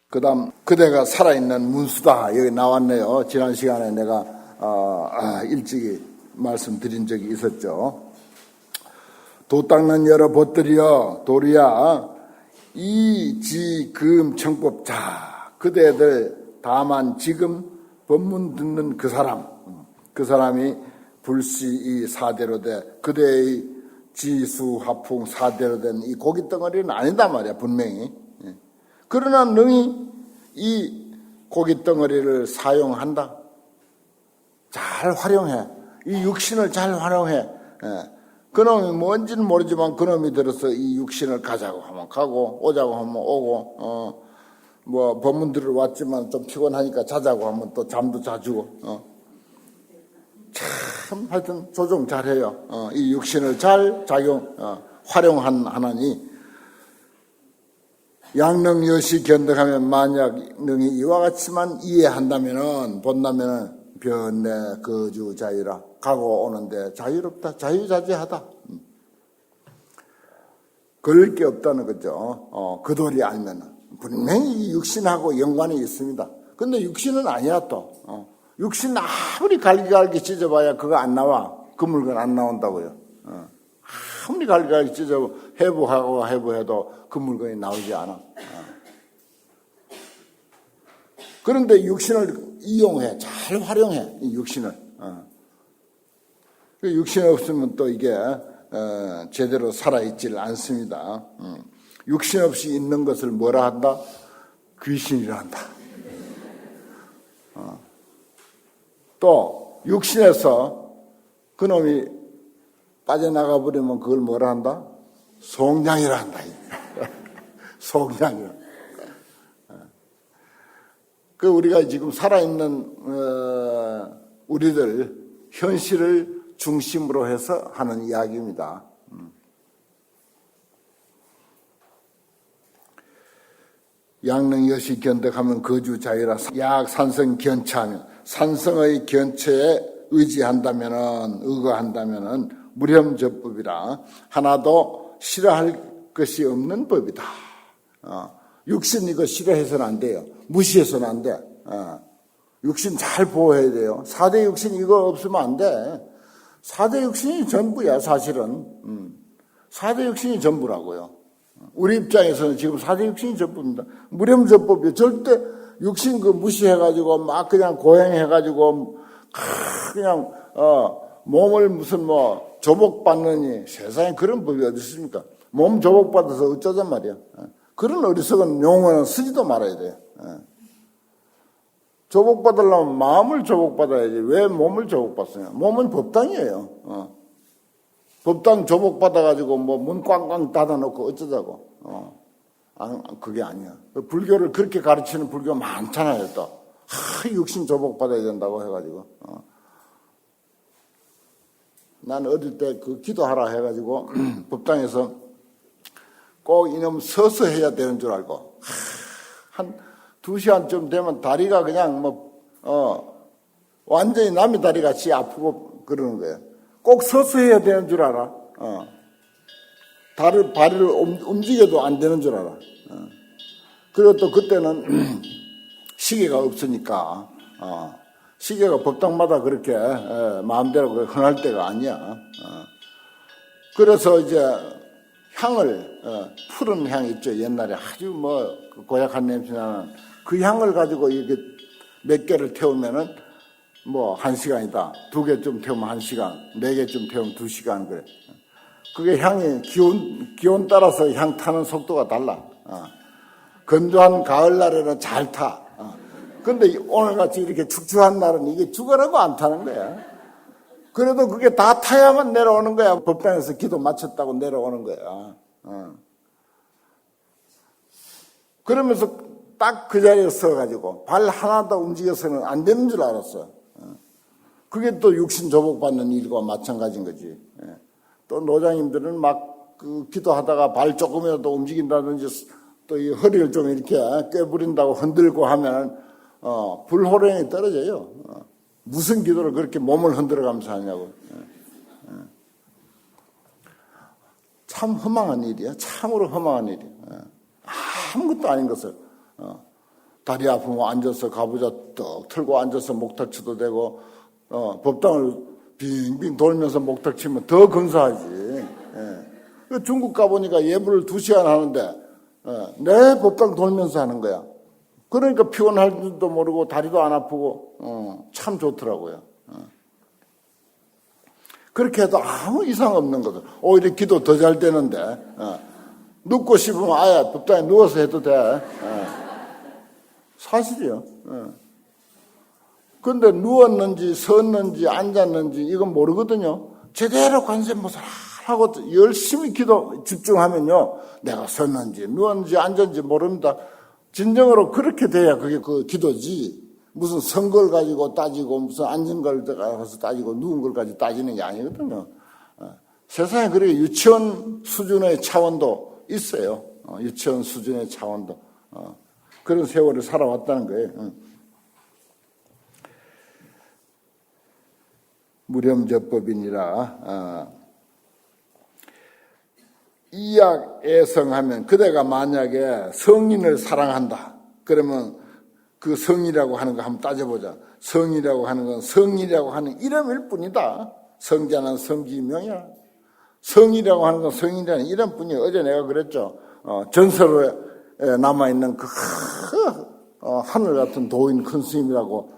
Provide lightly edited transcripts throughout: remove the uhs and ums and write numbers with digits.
그다음 그대가 살아있는 문수다 여기 나왔네요. 지난 시간에 내가 일찍이 말씀드린 적이 있었죠. 도 닦는 여러 벗들이여 도리야 이지금 청법자 그대들 다만 지금 법문 듣는 그 사람이 불시 이 사대로 돼 그대의 지수 화풍 사대로 된 이 고깃덩어리는 아니다 말이야 분명히. 그러나 능히 이 고깃덩어리를 사용한다. 잘 활용해. 이 육신을 잘 활용해. 그놈이 뭔지는 모르지만 그놈이 들어서 이 육신을 가자고 하면 가고 오자고 하면 오고 뭐 법문 들으러 왔지만 좀 피곤하니까 자자고 하면 또 잠도 자주고 참 하여튼 조종 잘해요. 이 육신을 잘 활용하나니 양능여시 견득하면 만약 능히 이와 같이만 이해한다면은 본다면은 변내 거주 자유라 가고 오는데 자유롭다 자유자재하다 그럴 게 없다는 거죠. 그 도리 알면은 분명히 육신하고 연관이 있습니다. 근데 육신은 아니야 또 육신 아무리 갈기갈기 찢어봐야 그거 안 나와. 그 물건 안 나온다고요. 아무리 갈기갈기 찢어 해부하고 해부해도 그 물건이 나오지 않아. 그런데 육신을 이용해, 잘 활용해, 이 육신을. 육신 없으면 또 이게 제대로 살아있지를 않습니다. 육신 없이 있는 것을 뭐라 한다? 귀신이라 한다. 또 육신에서 그놈이 빠져나가 버리면 그걸 뭐라 한다? 속량이라 한다. 속량이라. 그 우리가 지금 살아있는 우리들 현실을 중심으로 해서 하는 이야기입니다. 양능여시 견득하면 거주 자유라. 약 산성 견체하면 산성의 견체에 의거한다면은 무렴접법이라 하나도 싫어할 것이 없는 법이다. 육신 이거 싫어해서는 안 돼요. 무시해서는 안 돼. 육신 잘 보호해야 돼요. 4대 육신 이거 없으면 안 돼. 4대 육신이 전부야 사실은. 4대 육신이 전부라고요. 우리 입장에서는 지금 4대 육신이 전부입니다. 무렴접법이 절대 육신 그 무시해가지고 막 그냥 고행해가지고 그냥 몸을 무슨 뭐 조복받느니 세상에 그런 법이 어디 있습니까? 몸 조복받아서 어쩌잔 말이야. 그런 어리석은 용어는 쓰지도 말아야 돼요. 조복받으려면 마음을 조복받아야지. 왜 몸을 조복받습니까? 몸은 법당이에요. 법당 조복받아가지고 뭐 문 꽝꽝 닫아놓고 어쩌자고. 그게 아니야. 불교를 그렇게 가르치는 불교 많잖아요, 또. 육신 조복받아야 된다고 해가지고. 난 어릴 때 그 기도하라 해가지고 법당에서 꼭 이놈 서서 해야 되는 줄 알고 한 2시간쯤 되면 다리가 그냥 완전히 남의 다리 같이 아프고 그러는 거예요. 꼭 서서 해야 되는 줄 알아. 발을 움직여도 안 되는 줄 알아. 그리고 또 그때는 시계가 없으니까 시계가 법당마다 그렇게 마음대로 흥할 때가 아니야. 그래서 이제 향을 푸른 향 있죠. 옛날에 아주 고약한 냄새 나는 그 향을 가지고 이렇게 몇 개를 태우면은 1시간이다. 2개쯤 태우면 1시간, 4개쯤 태우면 2시간 그래. 그게 향이 기온 따라서 향 타는 속도가 달라. 건조한 가을날에는 잘 타. 근데 오늘같이 이렇게 축축한 날은 이게 죽어라고 안 타는 거야. 그래도 그게 다 타야만 내려오는 거야. 법당에서 기도 마쳤다고 내려오는 거야. 그러면서 딱 그 자리에 서가지고 발 하나도 움직여서는 안 되는 줄 알았어. 그게 또 육신 조복받는 일과 마찬가지인 거지. 또 노장님들은 막 기도하다가 발 조금이라도 움직인다든지 또 이 허리를 좀 이렇게 꿰부린다고 흔들고 하면 불호령이 떨어져요. 무슨 기도를 그렇게 몸을 흔들어가면서 하냐고. 참 허망한 일이야. 참으로 허망한 일이야. 아무것도 아닌 것을. 다리 아프면 앉아서 가부좌 떡 틀고 앉아서 목탁 쳐도 되고, 법당을 빙빙 돌면서 목탁 치면 더 근사하지. 예. 중국 가보니까 예불을 2시간 하는데, 내 법당 돌면서 하는 거야. 그러니까 피곤할 줄도 모르고 다리도 안 아프고, 참 좋더라고요. 그렇게 해도 아무 이상 없는 거죠. 오히려 기도 더 잘 되는데, 눕고 싶으면 아예 법당에 누워서 해도 돼. 사실이요. 그런데 누웠는지 섰는지 앉았는지 이건 모르거든요. 제대로 관세음보살 하고 열심히 기도 집중하면요, 내가 섰는지 누웠는지 앉았는지 모릅니다. 진정으로 그렇게 돼야 그게 그 기도지. 무슨 선 걸 가지고 따지고 무슨 앉은 걸 가서 따지고 누운 걸까지 따지는 게 아니거든요. 세상에 그렇게 유치원 수준의 차원도 있어요. 유치원 수준의 차원도. 그런 세월을 살아왔다는 거예요. 무렴저법이니라. 이약애성하면 그대가 만약에 성인을 사랑한다. 그러면 그 성이라고 하는 거 한번 따져보자. 성이라고 하는 건 성이라고 하는 이름일 뿐이다. 성자는 성지명이야. 성이라고 하는 건 성이라는 이름뿐이야. 어제 내가 그랬죠. 전설에 남아있는 그 하늘 같은 도인 큰 스님이라고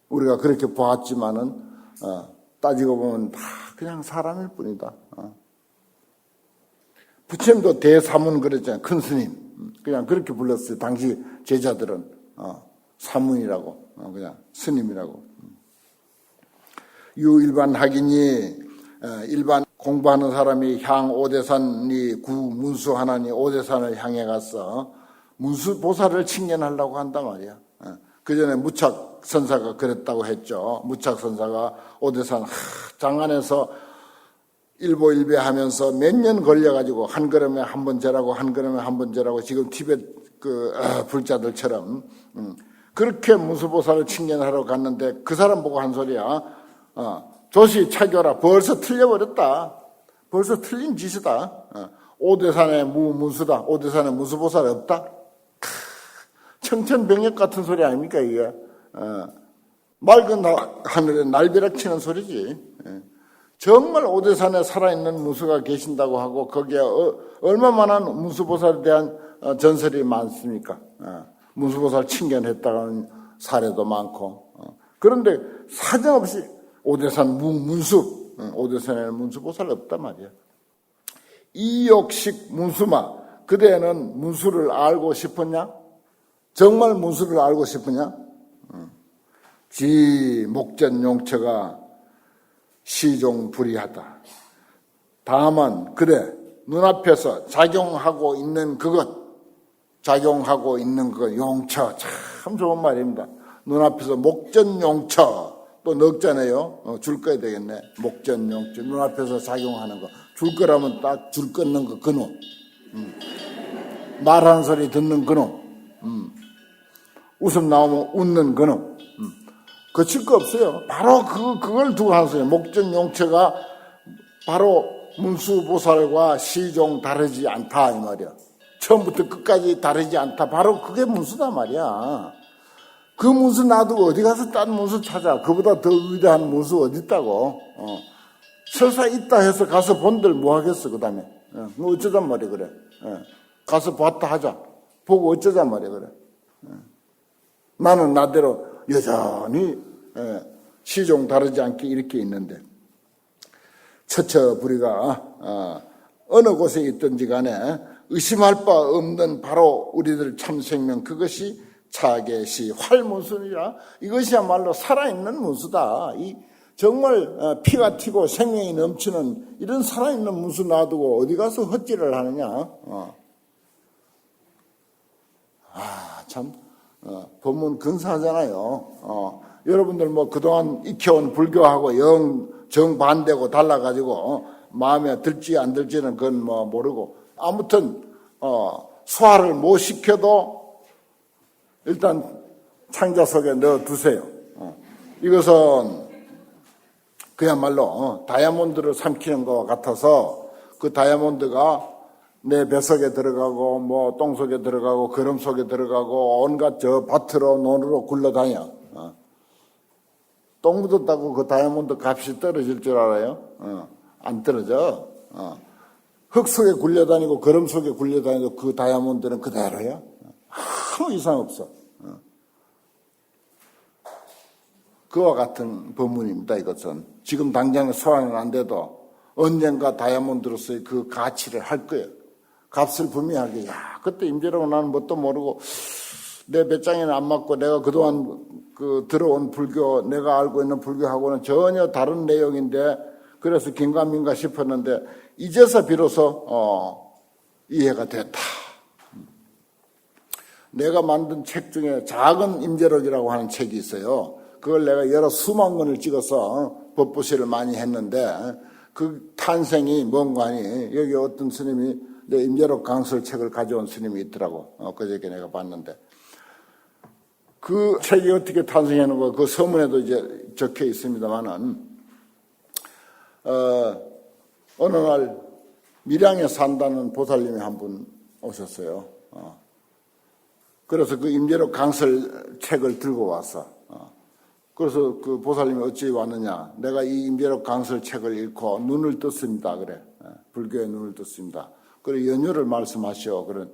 우리가 그렇게 보았지만은 따지고 보면 다 그냥 사람일 뿐이다. 부처님도 대사문 그랬잖아요. 큰 스님. 그냥 그렇게 불렀어요. 당시 제자들은. 사문이라고, 그냥 스님이라고. 유일반 학인이, 일반 공부하는 사람이 향 오대산이 구 문수 하나니 오대산을 향해 가서 문수 보살을 칭견하려고 한단 말이야. 그 전에 무착 선사가 그랬다고 했죠. 무착 선사가 오대산 장안에서 일보일배 하면서 몇 년 걸려가지고 한 걸음에 한 번 절하고 한 걸음에 한 번 절하고 지금 티벳 불자들처럼 그렇게 문수보살을 칭견하러 갔는데 그 사람 보고 한 소리야. 조시 차교라. 벌써 틀려버렸다. 벌써 틀린 짓이다. 오대산에 문수다. 오대산에 문수보살 없다. 청천벽력 같은 소리 아닙니까 이게. 맑은 하늘에 날벼락 치는 소리지. 정말 오대산에 살아있는 문수가 계신다고 하고 거기에 얼마만한 문수보살에 대한 전설이 많습니까? 문수보살 칭견했다는 사례도 많고. 그런데 사정없이 오대산 문수, 오대산에는 문수보살 없단 말이야. 이욕식 문수마, 그대는 문수를 알고 싶었냐? 정말 문수를 알고 싶으냐? 지 목전용처가 시종불이하다. 다만 그래 눈앞에서 작용하고 있는 그것 용처 참 좋은 말입니다. 눈앞에서 목전용처 또 넣었잖아요. 줄 꺼야 되겠네. 목전용처 눈앞에서 작용하는 거. 줄 거라면 딱 줄 끊는 거 그놈. 말하는 소리 듣는 그놈. 웃음 나오면 웃는 그놈. 거칠 거 없어요. 바로 그걸 두고 하는 소리예요. 목전용처가 바로 문수보살과 시종 다르지 않다 이 말이야. 처음부터 끝까지 다르지 않다. 바로 그게 문수다 말이야. 그 문수 놔두고 어디 가서 딴 문수 찾아. 그보다 더 위대한 문수 어디 있다고. 설사 있다 해서 가서 본들 뭐 하겠어 그 다음에. 뭐 어쩌단 말이야 그래. 가서 봤다 하자. 보고 어쩌단 말이야 그래. 나는 나대로 여전히 시종 다르지 않게 이렇게 있는데 처처부리가 어느 곳에 있든지 간에 의심할 바 없는 바로 우리들 참생명 그것이 차계시 활문수니라. 이것이야말로 살아있는 문수다. 이 정말 피가 튀고 생명이 넘치는 이런 살아있는 문수 놔두고 어디 가서 헛질을 하느냐. 참 법문 근사하잖아요. 여러분들 뭐 그동안 익혀온 불교하고 영 정반대고 달라가지고 마음에 들지 안 들지는 그건 뭐 모르고 아무튼 소화를 못 시켜도 일단 창자 속에 넣어두세요. 이것은 그야말로 다이아몬드를 삼키는 것과 같아서 그 다이아몬드가 내 뱃속에 들어가고 뭐 똥 속에 들어가고 거름 속에 들어가고 온갖 저 밭으로 논으로 굴러다녀. 똥 묻었다고 그 다이아몬드 값이 떨어질 줄 알아요? 안 떨어져. 흙 속에 굴려다니고 거름 속에 굴려다니고 그 다이아몬드는 그대로야. 아무 이상 없어. 그와 같은 법문입니다. 이것은 지금 당장 소환은 안 돼도 언젠가 다이아몬드로서의 그 가치를 할 거예요. 값을 분명히 하게. 야, 그때 임재라고 나는 뭣도 모르고 내 배짱에는 안 맞고 내가 그동안 그 들어온 불교, 내가 알고 있는 불교하고는 전혀 다른 내용인데 그래서 긴가민가 싶었는데 이제서 비로소 이해가 됐다. 내가 만든 책 중에 작은 임재록이라고 하는 책이 있어요. 그걸 내가 여러 수만 권을 찍어서 법부시를 많이 했는데 그 탄생이 뭔가 하니 여기 어떤 스님이 내 임재록 강설 책을 가져온 스님이 있더라고. 그저께 내가 봤는데 그 책이 어떻게 탄생했는가 그 서문에도 이제 적혀 있습니다만은 어느 날 밀양에 산다는 보살님이 한 분 오셨어요. 그래서 그 임재록 강설 책을 들고 왔어. 그래서 그 보살님이 어찌 왔느냐. 내가 이 임재록 강설 책을 읽고 눈을 떴습니다. 그래. 불교에 눈을 떴습니다. 그래 연유를 말씀하시오. 그래.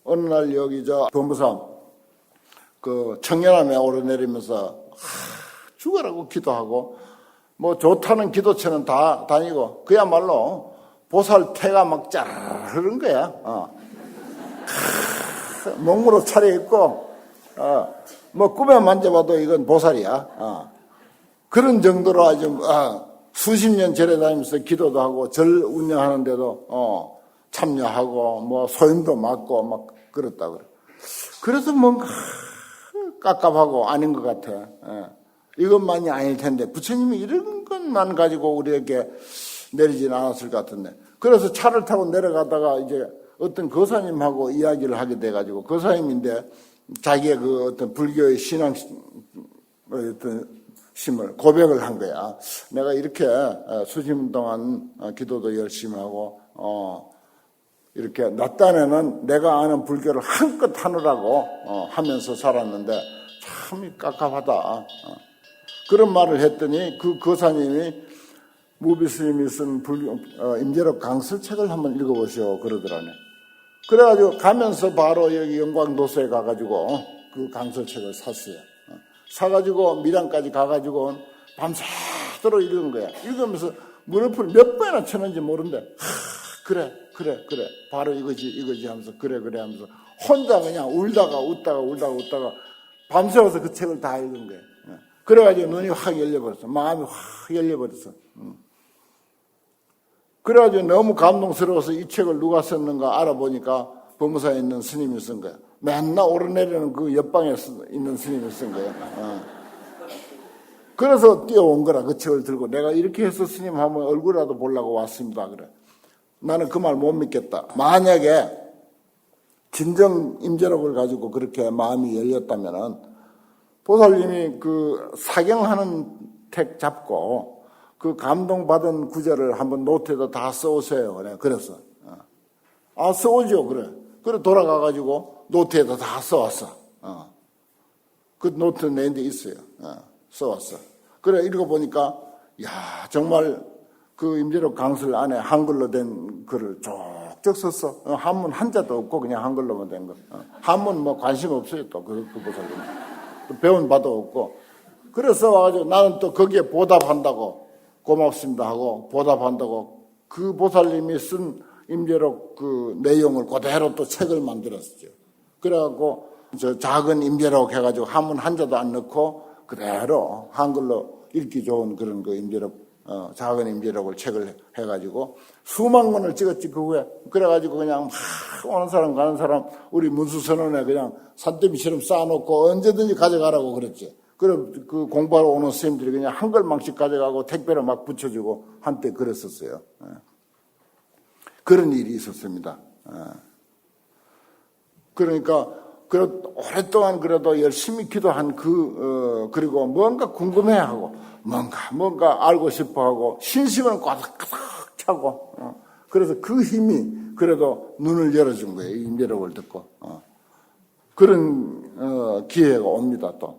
어느 날 여기 저 법무사 그 청년함에 오르내리면서 죽으라고 기도하고 뭐 좋다는 기도처는 다 다니고 그야말로 보살 태가 막 잘 흐른 거야. 몸으로 차려입고 뭐 꿈에 만져봐도 이건 보살이야. 그런 정도로 아주 수십 년 절에 다니면서 기도도 하고 절 운영하는데도 참여하고 뭐 소임도 맡고 막 그렇다 그래. 그래서 뭔가 깝깝하고 아닌 것 같아. 이것만이 아닐 텐데 부처님이 이런 것만 가지고 우리에게 내리진 않았을 것 같은데. 그래서 차를 타고 내려가다가 이제 어떤 거사님하고 이야기를 하게 돼가지고 거사님인데 자기의 그 어떤 불교의 신앙 어떤 심을 고백을 한 거야. 내가 이렇게 수십 년 동안 기도도 열심히 하고 이렇게 낮단에는 내가 아는 불교를 한껏 하느라고 하면서 살았는데 참 깝깝하다. 그런 말을 했더니 그 거사님이 무비스님이 쓴 임재록 강설책을 한번 읽어보시오 그러더라네. 그래가지고 가면서 바로 여기 영광도서에 가가지고 그 강설책을 샀어요. 사가지고 밀양까지 가가지고 밤새도록 읽은 거야. 읽으면서 무릎을 몇 번이나 쳤는지 모르는데 그래 바로 이거지 하면서 그래 하면서 혼자 그냥 울다가 웃다가 밤새워서 그 책을 다 읽은 거야. 그래가지고 눈이 확 열려버렸어. 마음이 확 열려버렸어. 그래가지고 너무 감동스러워서 이 책을 누가 썼는가 알아보니까 법무사에 있는 스님이 쓴 거야. 맨날 오르내리는 그 옆방에 있는 스님이 쓴 거야. 그래서 뛰어온 거라 그 책을 들고 내가 이렇게 해서 스님 한번 얼굴이라도 보려고 왔습니다. 그래. 나는 그 말 못 믿겠다. 만약에 진정 임재록을 가지고 그렇게 마음이 열렸다면은 보살님이 그 사경하는 택 잡고 그 감동받은 구절을 한번 노트에다 다 써오세요. 그래. 그랬어. 써오죠. 그래. 그래 돌아가가지고 노트에다 다 써왔어. 그 노트 내인데 있어요. 써왔어. 그래 읽어보니까 야 정말 그 임재록 강설 안에 한글로 된 글을 쪽쪽 썼어. 한문 한자도 없고 그냥 한글로만 된 거. 한문 뭐 관심 없어요. 또 그 보살님. 배운 바도 없고. 그래서 와가지고 나는 또 거기에 보답한다고 고맙습니다 하고 보답한다고 그 보살님이 쓴 임재록 그 내용을 그대로 또 책을 만들었죠. 그래갖고 저 작은 임재록 해가지고 한문 한자도 안 넣고 그대로 한글로 읽기 좋은 그런 그 임재록 작은 임재록을 책을 해가지고 수만 권을 찍었지 그 후에. 그래가지고 그냥 막 오는 사람 가는 사람 우리 문수선언에 그냥 산더미처럼 쌓아놓고 언제든지 가져가라고 그랬지. 그럼 그 공부하러 오는 스님들이 그냥 한글망씩 가져가고 택배로 막 붙여주고 한때 그랬었어요. 그런 일이 있었습니다. 그러니까 오랫동안 그래도 열심히 기도한 그리고 뭔가 궁금해하고 뭔가 알고 싶어하고 신심을 꽉 차고 그래서 그 힘이 그래도 눈을 열어준 거예요. 이 임재록을 듣고. 그런 기회가 옵니다. 또.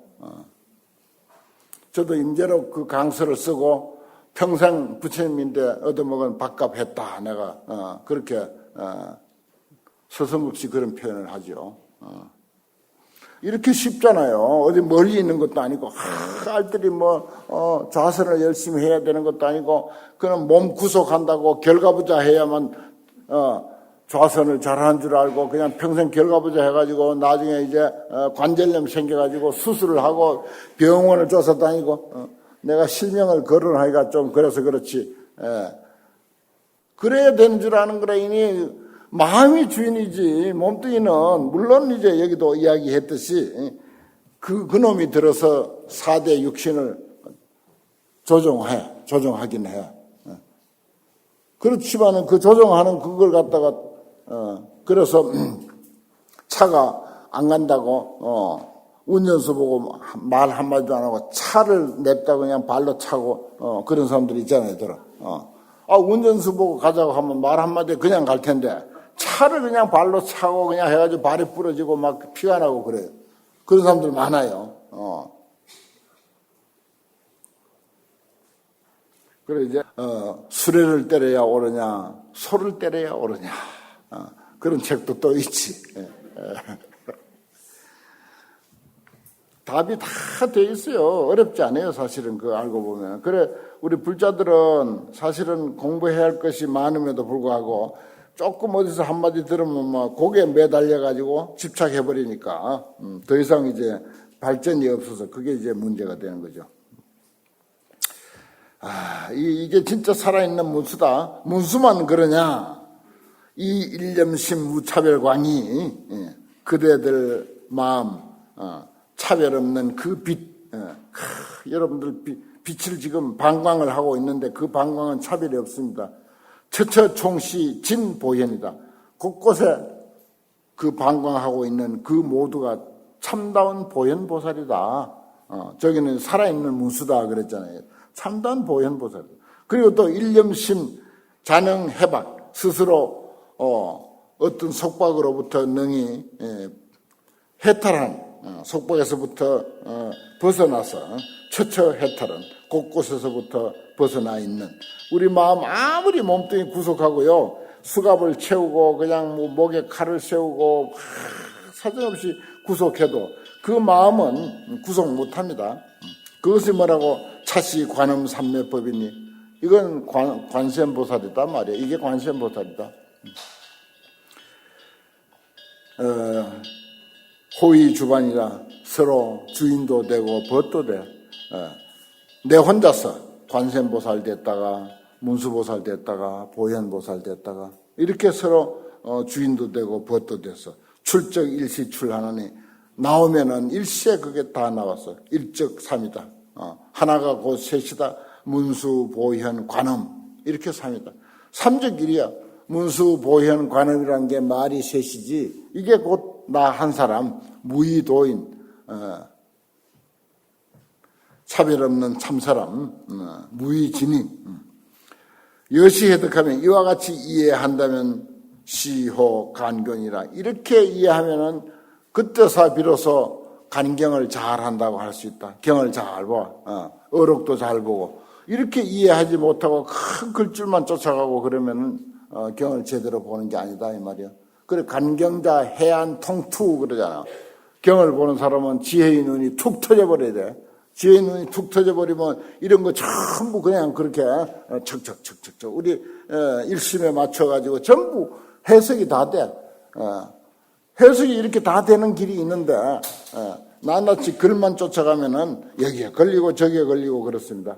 저도 임재록 그 강서를 쓰고 평생 부처님인데 얻어먹은 밥값 했다. 내가 그렇게 서슴없이 그런 표현을 하죠. 이렇게 쉽잖아요. 어디 멀리 있는 것도 아니고, 알들이 좌선을 열심히 해야 되는 것도 아니고, 그냥 몸 구속한다고 결과부자 해야만, 좌선을 잘하는 줄 알고, 그냥 평생 결과부자 해가지고, 나중에 이제, 관절염 생겨가지고 수술을 하고, 병원을 쫓아다니고, 내가 실명을 거론하기가 좀 그래서 그렇지, 그래야 되는 줄 아는 거라, 이니, 마음이 주인이지, 몸뚱이는, 물론 이제 여기도 이야기했듯이, 그놈이 들어서 4대 육신을 조종하긴 해. 그렇지만은 그 조종하는 그걸 갖다가, 그래서 차가 안 간다고, 운전수 보고 말 한마디도 안 하고 차를 냅다 그냥 발로 차고, 그런 사람들이 있잖아요, 운전수 보고 가자고 하면 말 한마디 그냥 갈 텐데, 차를 그냥 발로 차고 그냥 해가지고 발이 부러지고 막 피가 나고 그래요. 그런 사람들 많아요. 그래 이제 수레를 때려야 오르냐, 소를 때려야 오르냐, 그런 책도 또 있지. 답이 다 돼 있어요. 어렵지 않아요, 사실은 그 알고 보면. 그래 우리 불자들은 사실은 공부해야 할 것이 많음에도 불구하고. 조금 어디서 한마디 들으면 고개에 매달려가지고 집착해버리니까 더 이상 이제 발전이 없어서 그게 이제 문제가 되는 거죠. 이게 진짜 살아있는 문수다. 문수만 그러냐? 이 일념심 무차별광이 그대들 마음 차별 없는 그 빛, 여러분들 빛을 지금 방광을 하고 있는데 그 방광은 차별이 없습니다. 처처총시 진보현이다. 곳곳에 그 방광하고 있는 그 모두가 참다운 보현보살이다. 저기는 살아있는 문수다 그랬잖아요. 참다운 보현보살이다. 그리고 또 일념심 자능해박 스스로 어떤 속박으로부터 능히 해탈한 속박에서부터 벗어나서 처처해탈은 곳곳에서부터 벗어나 있는 우리 마음 아무리 몸뚱이 구속하고요 수갑을 채우고 그냥 목에 칼을 세우고 사정없이 구속해도 그 마음은 구속 못합니다. 그것이 뭐라고 차시 관음 삼매법이니 이건 관세음보살이다 말이에요. 이게 관세음보살이다. 호의 주반이라 서로 주인도 되고 벗도 돼. 내 혼자서 관세음보살 됐다가 문수보살 됐다가 보현보살 됐다가 이렇게 서로 주인도 되고 벗도 돼서 출적 일시출하느니 나오면은 일시에 그게 다 나왔어. 일적삼이다. 하나가 곧 셋이다. 문수 보현 관음 이렇게 삼이다. 삼적일이야. 문수 보현 관음이라는 게 말이 셋이지 이게 곧 나 한 사람 무의도인 차별 없는 참사람 무의진인 여시해득하면 이와 같이 이해한다면 시호 간견이라 이렇게 이해하면은 그때서 비로소 간경을 잘 한다고 할 수 있다. 경을 잘 봐. 어록도 잘 보고 이렇게 이해하지 못하고 큰 글줄만 쫓아가고 그러면은 경을 제대로 보는 게 아니다 이 말이야. 그래 간경자 해안 통투 그러잖아. 경을 보는 사람은 지혜의 눈이 툭 터져버려야 돼. 지혜의 눈이 툭 터져버리면 이런 거 전부 그냥 그렇게 척척척척척 우리 일심에 맞춰가지고 전부 해석이 다 돼. 해석이 이렇게 다 되는 길이 있는데 낱낱이 글만 쫓아가면은 여기에 걸리고 저기에 걸리고 그렇습니다.